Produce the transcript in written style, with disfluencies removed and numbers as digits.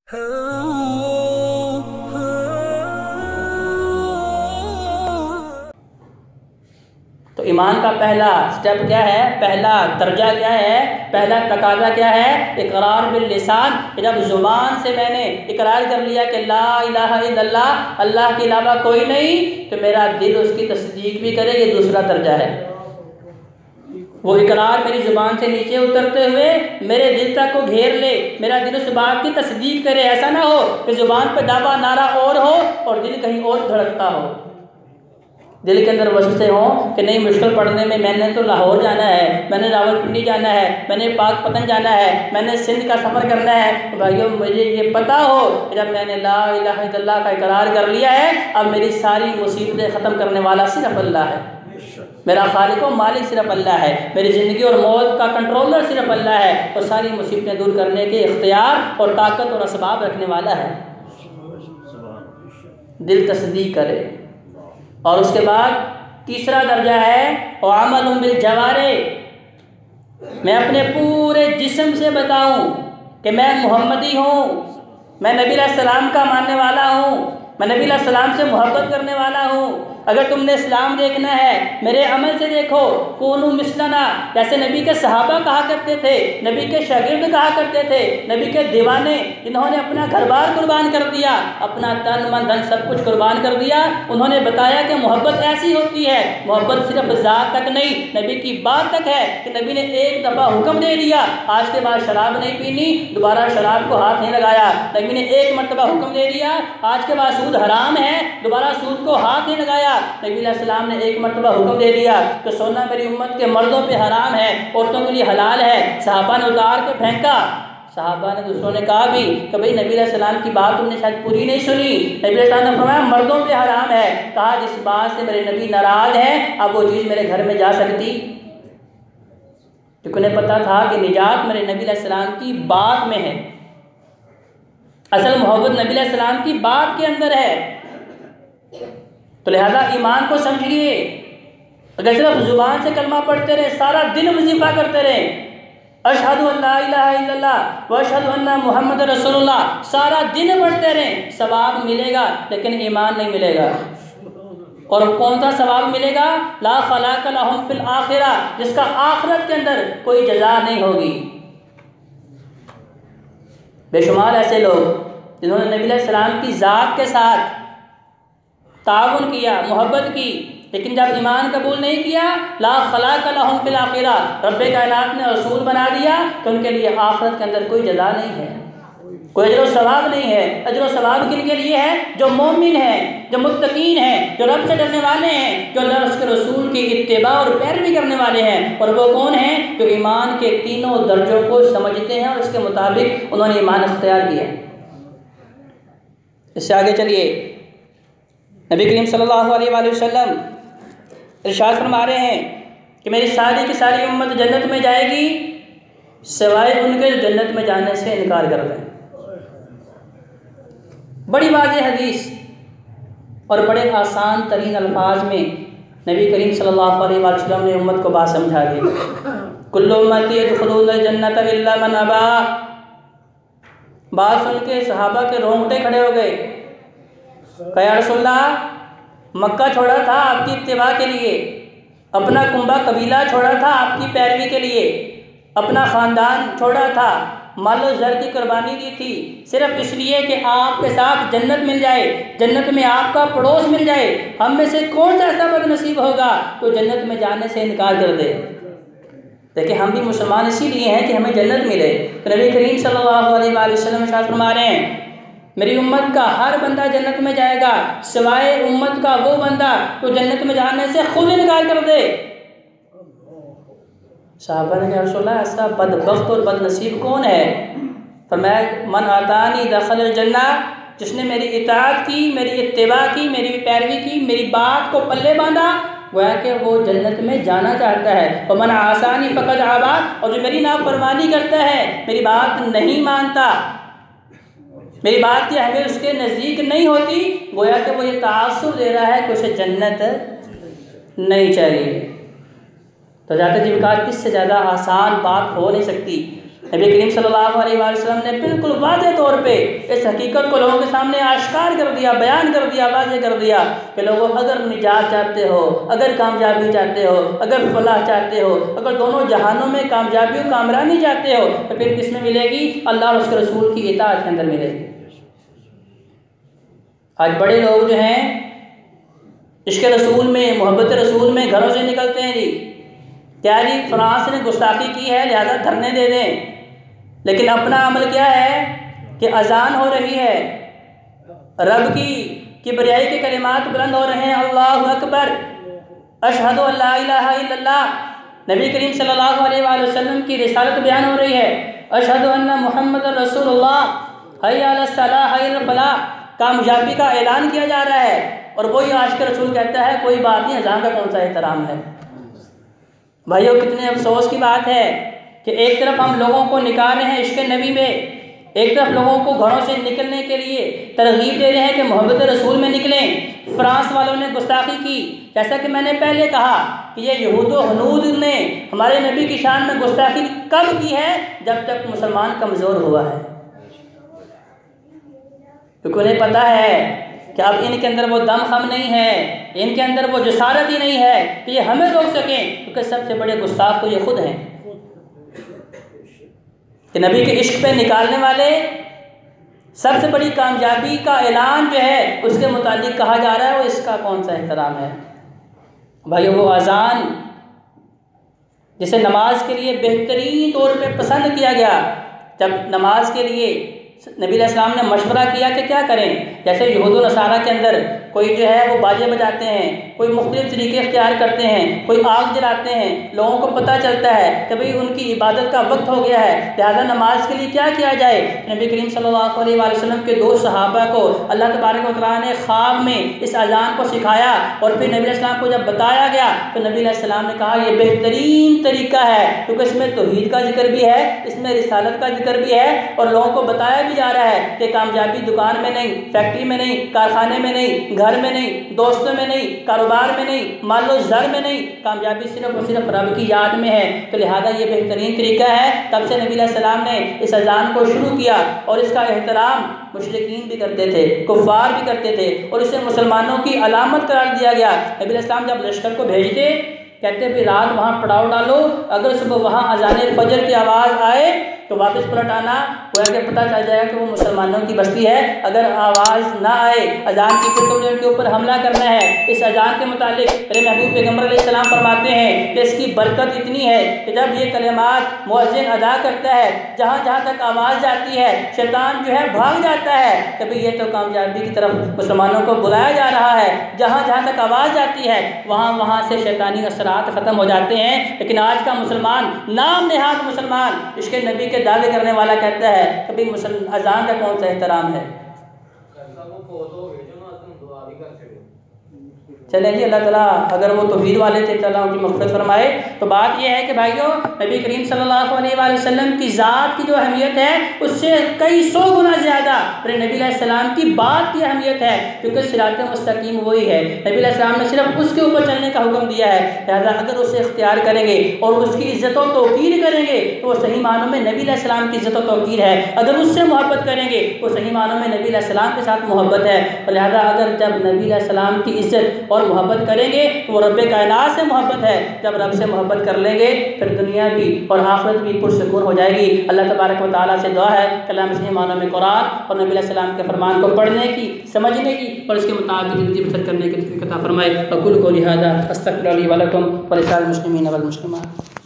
तो ईमान का पहला स्टेप क्या है, पहला दर्जा क्या है, पहला तकाजा क्या है? इकरार बिल लिसान। जब ज़ुबान से मैंने इकरार कर लिया कि ला इलाहा इल्लल्लाह, अल्लाह के अलावा कोई नहीं, तो मेरा दिल उसकी तस्दीक भी करे। ये दूसरा दर्जा है। वो इकरार मेरी ज़ुबान से नीचे उतरते हुए मेरे दिल तक को घेर ले, मेरा दिल उस बात की तस्दीक करे। ऐसा ना हो कि ज़ुबान पर दावा नारा और हो और दिल कहीं और धड़कता हो। दिल के अंदर वसवसे हों कि नहीं, मुश्किल पड़ने में मैंने तो लाहौर जाना है, मैंने रावलपिंडी जाना है, मैंने पाक पतन जाना है, मैंने सिंध का सफ़र करना है। तो भाइयों, मुझे ये पता हो कि जब मैंने ला इलाहा इल्लल्लाह का इकरार कर लिया है, अब मेरी सारी मुसीबतें ख़त्म करने वाला सिर्फ अल्लाह है। मेरा खालिक व मालिक सिर्फ अल्लाह है। मेरी ज़िंदगी और मौत का कंट्रोलर सिर्फ अल्लाह है और सारी मुसीबतें दूर करने के इख्तियार और ताकत और असबाब रखने वाला है। दिल तस्दीक करे। और उसके बाद तीसरा दर्जा है अमल बिल जवारे। मैं अपने पूरे जिस्म से बताऊं कि मैं मोहम्मदी हूँ, मैं नबी अलैहि सलाम का मानने वाला हूँ, मैं नबी अलैहि सलाम से मोहब्बत करने वाला हूँ। अगर तुमने इस्लाम देखना है, मेरे अमल से देखो। कूनू मिसलना, जैसे नबी के सहाबा कहा करते थे, नबी के शागिर्द कहा करते थे, नबी के दीवाने, इन्होंने अपना घर बार कुर्बान कर दिया, अपना तन मन धन सब कुछ कुर्बान कर दिया। उन्होंने बताया कि मोहब्बत ऐसी होती है। मोहब्बत सिर्फ ज़ात तक नहीं, नबी की बात तक है कि नबी ने एक दफ़ा हुक्म दे दिया, आज के बाद शराब नहीं पीनी, दोबारा शराब को हाथ नहीं लगाया। नबी ने एक मरतबा हुक्म दे दिया, आज के बाद सूद हराम है, दोबारा सूद को हाथ नहीं लगाया। नबी अलैहि सलाम ने एक मरतबा हुक्म दे दिया कि सोना मेरी उम्मत के मर्दों पे हराम है, औरतों के लिए हलाल है। सहाबा ने उतार के फेंका। सहाबा ने, दूसरों ने कहा भी कि भाई नबी अलैहि सलाम की बात तुमने शायद पूरी नहीं सुनी। नबी अलैहि सलाम ने फरमाया मर्दों पे हराम है। कहा जिस बात से मेरे नबी नाराज है, अब वो चीज़ मेरे घर में जा सकती? क्योंकि उन्हें पता था कि निजात मेरे नबी अलैहि सलाम की बात में है। असल मोहब्बत नबी अलैहि सलाम की बात के अंदर है। तो लिहाजा ईमान को समझिए। अगर सिर्फ ज़ुबान से कलमा पढ़ते रहे, सारा दिन वजीफा करते रहे, अशहदु अल्ला इलाहा इल्लल्लाह व अशहदु अन्ना मुहम्मद रसूलुल्लाह, सारा दिन पढ़ते रहे, सवाब मिलेगा, लेकिन ईमान नहीं मिलेगा। और कौन सा सवाब मिलेगा? ला खलाक लहुम फिल आखिरा, जिसका आखिरत के अंदर कोई जज़ा नहीं होगी। बेशुमार ऐसे लोग जिन्होंने नबी अलैहि सलाम की ज़ात के साथ ताउन किया, मोहब्बत की, लेकिन जब ईमान कबूल नहीं किया, ला खलाक लहुम फिल आखिरा, रब्बे कायनात ने रसूल बना दिया, तो उनके लिए आखिरत के अंदर कोई जज़ा नहीं है, कोई अजर सवाब नहीं है। अजर सवाब किन के लिए है? जो मोमिन है, जो मुत्तकीन है, जो रब से डरने वाले हैं, जो अल्लाह और उसके रसूल की इत्तिबा और पैरवी करने वाले हैं। और वो कौन है? जो ईमान के तीनों दर्जों को समझते हैं और इसके मुताबिक उन्होंने ईमान अख्तियार किया। इससे आगे चलिए, नबी करीम सल्लल्लाहु अलैहि वसल्लम इरशाद फरमा रहे हैं कि मेरी सारी की सारी उम्मत जन्नत में जाएगी सिवाय उनके जन्नत में जाने से इनकार कर दें। बड़ी वाज़ेह हदीस और बड़े आसान तरीन अल्फाज में नबी करीम सल्लल्लाहु अलैहि वसल्लम ने उम्मत को बात समझा दी। कुल्लु उम्मती यदखुलूनल जन्नत इल्ला मन अबा। बात सुन के सहाबा के रोंगटे खड़े हो गए। कहा या रसूलल्लाह, मक्का छोड़ा था आपकी इत्तिबा के लिए, अपना कुंबा कबीला छोड़ा था आपकी पैरवी के लिए, अपना ख़ानदान छोड़ा था, मालो ज़र की कुर्बानी दी थी, सिर्फ इसलिए कि आपके साथ जन्नत मिल जाए, जन्नत में आपका पड़ोस मिल जाए। हम में से कौन सा ऐसा बदनसीब होगा तो जन्नत में जाने से इनकार कर दे? देखिए, हम भी मुसलमान इसीलिए हैं कि हमें जन्नत मिले। तो नबी करीम सल्लल्लाहु अलैहि वसल्लम इरशाद फरमा रहे हैं, मेरी उम्मत का हर बंदा जन्नत में जाएगा सिवाय उम्मत का वो बंदा तो जन्नत में जाने से खुद इनकार कर दे। साहबा ने कहा रसूलल्लाह, ऐसा बदबख्त और बदनसीब कौन है? फरमाया मन आतानी दखल जन्नत, जिसने मेरी इताअत की, मेरी इत्तिबा की, मेरी पैरवी की, मेरी बात को पल्ले बांधा, गोया कि वो जन्नत में जाना चाहता है। और मन आसानी फ़क़द आबा, और जो मेरी नाफरमानी करता है, मेरी बात नहीं मानता, मेरी बात की अहमियत उसके नज़दीक नहीं होती, गोया कि वो ये तासुर दे रहा है कि उसे जन्नत नहीं चाहिए। तो जाते जी कहा इससे ज़्यादा आसान बात हो नहीं सकती। नबी करीम सल्लल्लाहु अलैहि वसल्लम ने बिल्कुल वाज़ेह तौर पे इस हकीकत को लोगों के सामने आश्कार कर दिया, बयान कर दिया, वाज़ेह कर दिया कि लोगों, अगर निजात चाहते हो, अगर कामयाबी चाहते हो, अगर फलाह चाहते हो, अगर दोनों जहानों में कामयाबी और कामरानी चाहते हो, तो फिर किस में मिलेगी? अल्लाह और उसके रसूल की इताअत के अंदर मिलेगी। आज बड़े लोग जो हैं इश्क़ रसूल में, मोहब्बत रसूल में घरों से निकलते हैं जी, क्या जी फ्रांस ने गुस्ताखी की है लिहाजा धरने दे दें, लेकिन अपना अमल क्या है कि अजान हो रही है, रब की किबरियाई के कलिमात बुलंद हो रहे हैं, अल्लाहु अकबर, अशहदु अल्ला इलाहा इल्लल्लाह, नबी करीम सल्लल्लाहु अलैहि वसल्लम की रिसालत बयान हो रही है, अशहदु अन्ना मुहम्मदुर रसूलुल्लाह, हय्या अलस सलाह हय्या अलल फलाह, कामयाबी का ऐलान किया जा रहा है। और वही आशिक़ रसूल कहता है कोई बात नहीं, अजान का कौन सा एहतराम है। भाइयों, कितने अफसोस की बात है कि एक तरफ हम लोगों को निकाल रहे हैं इश्क़ नबी में, एक तरफ लोगों को घरों से निकलने के लिए तरगीब दे रहे हैं कि मोहब्बत रसूल में निकलें। फ्रांस वालों ने गुस्ताखी की, जैसा कि मैंने पहले कहा कि ये यहूद व हनूद ने हमारे नबी की शान में गुस्ताखी कब की है? जब तक मुसलमान कमज़ोर हुआ है, क्योंकि उन्हें पता है कि अब इनके अंदर वो दम खम नहीं है, इनके अंदर वो जसारत ही नहीं है कि ये हमें रोक सकें, क्योंकि सबसे बड़े गुस्ताख तो ये खुद हैं कि नबी के इश्क पे निकालने वाले। सबसे बड़ी कामयाबी का ऐलान जो है उसके मुतालिक कहा जा रहा है, वो इसका कौन सा एहतराम है? भाई, वो अजान जिसे नमाज के लिए बेहतरीन तौर पे पसंद किया गया, जब नमाज के लिए नबी अलैहिस्सलाम ने मशवरा किया कि क्या करें, जैसे यहूद व नसारा के अंदर कोई जो है वो बाजे बजाते हैं, कोई मुख्तलिफ तरीके इख्तियार करते हैं, कोई आग जलाते हैं, लोगों को पता चलता है कि भाई उनकी इबादत का वक्त हो गया है, लिहाजा नमाज के लिए क्या किया जाए। नबी करीम सल्लल्लाहु अलैहि वसल्लम के दो सहाबा को अल्लाह तबारक व तआला ने ख्वाब में इस अजान को सिखाया, और फिर नबी अलैहिस्सलाम को जब बताया गया तो नबी अलैहिस्सलाम ने कहा ये बेहतरीन तरीका है, क्योंकि इसमें तौहीद का जिक्र भी है, इसमें रिसालत का जिक्र भी है, और लोगों को बताया भी जा रहा है कि कामयाबी दुकान में नहीं, फैक्ट्री में नहीं, कारखाने में नहीं, घर में नहीं, दोस्तों में नहीं, कारोबार में नहीं, मालो ज़र में नहीं, कामयाबी सिर्फ और सिर्फ रब की याद में है। तो लिहाजा ये बेहतरीन तरीका है। तब से नबी अलैहिस्सलाम ने इस अजान को शुरू किया, और इसका एहतराम मुशरिकीन भी करते थे, कुफ़ार भी करते थे, और इसे मुसलमानों की अलामत करार दिया गया। नबी अलैहिस्सलाम जब लश्कर को भेजते, कहते भी रात वहाँ पड़ाव डालो, अगर सुबह वहाँ अजान फजर की आवाज़ आए तो वापस पलट आना, गोया कि पता चल जाएगा कि वो मुसलमानों की बस्ती है। अगर आवाज़ ना आए अजान की तो तुमने उनके ऊपर हमला करना है। इस अजान के मुतालिक मेरे महबूब पैगम्बर अलैहिस्सलाम फरमाते हैं कि इसकी बरकत इतनी है कि जब ये कलिमात मुअज्जिन अदा करता है, जहाँ जहाँ तक आवाज़ जाती है शैतान जो है भाग जाता है कि भाई ये तो कामयाबी की तरफ मुसलमानों को बुलाया जा रहा है। जहाँ जहाँ तक आवाज़ जाती है वहाँ वहाँ से शैतानी असरात ख़त्म हो जाते हैं। लेकिन आज का मुसलमान, नाम नेहाद मुसलमान, इश्क़ नबी दावे करने वाला कहता है कभी अजान का कौन सा एहतराम है। चलें जी, अल्लाह ताला अगर वो तौहीद वाले थे तो अल्लाह उनकी मग़फ़िरत फरमाए। तो बात यह है कि भाइयों, नबी करीम सल्लल्लाहु अलैहि वसल्लम की ज़ात की जो अहमियत है उससे कई सौ गुना ज़्यादा मेरे नबी अलैहिस्सलाम की बात की अहमियत है, क्योंकि सिरात मुस्तकीम वही है। नबी अलैहिस्सलाम ने सिर्फ उसके ऊपर चलने का हुक्म दिया है। लिहाजा अगर उसे इख्तियार करेंगे और उसकी इज़्ज़त व तौक़ीर करेंगे तो वो सही मानों में नबी अलैहिस्सलाम की इज़्ज़त व तौक़ीर है। अगर उससे मोहब्बत करेंगे तो सही मानों में नबी अलैहिस्सलाम के साथ मोहब्बत है। और लिहाजा अगर जब नबी अलैहिस्सलाम की इज़्ज़त और मोहब्बत करेंगे तो वो रब्बे कायनात से मोहब्बत है। जब रब से मोहब्बत कर लेंगे फिर दुनिया भी और आखिरत भी पुरसुकून हो जाएगी। अल्लाह तबारक व तआला से दुआ है कलाम सही मानों में कुरान और नबी अलैहिस्सलाम के फरमान को पढ़ने की, समझने की और उसके मुताबिक ज़िंदगी बसर करने की तौफ़ीक़ अता फरमाए। वक़ुल क़ौली हाज़ा अस्तग़फ़िरुल्लाह ली व लकुम व लिसाइरिल मुस्लिमीन वल मुस्लिमात।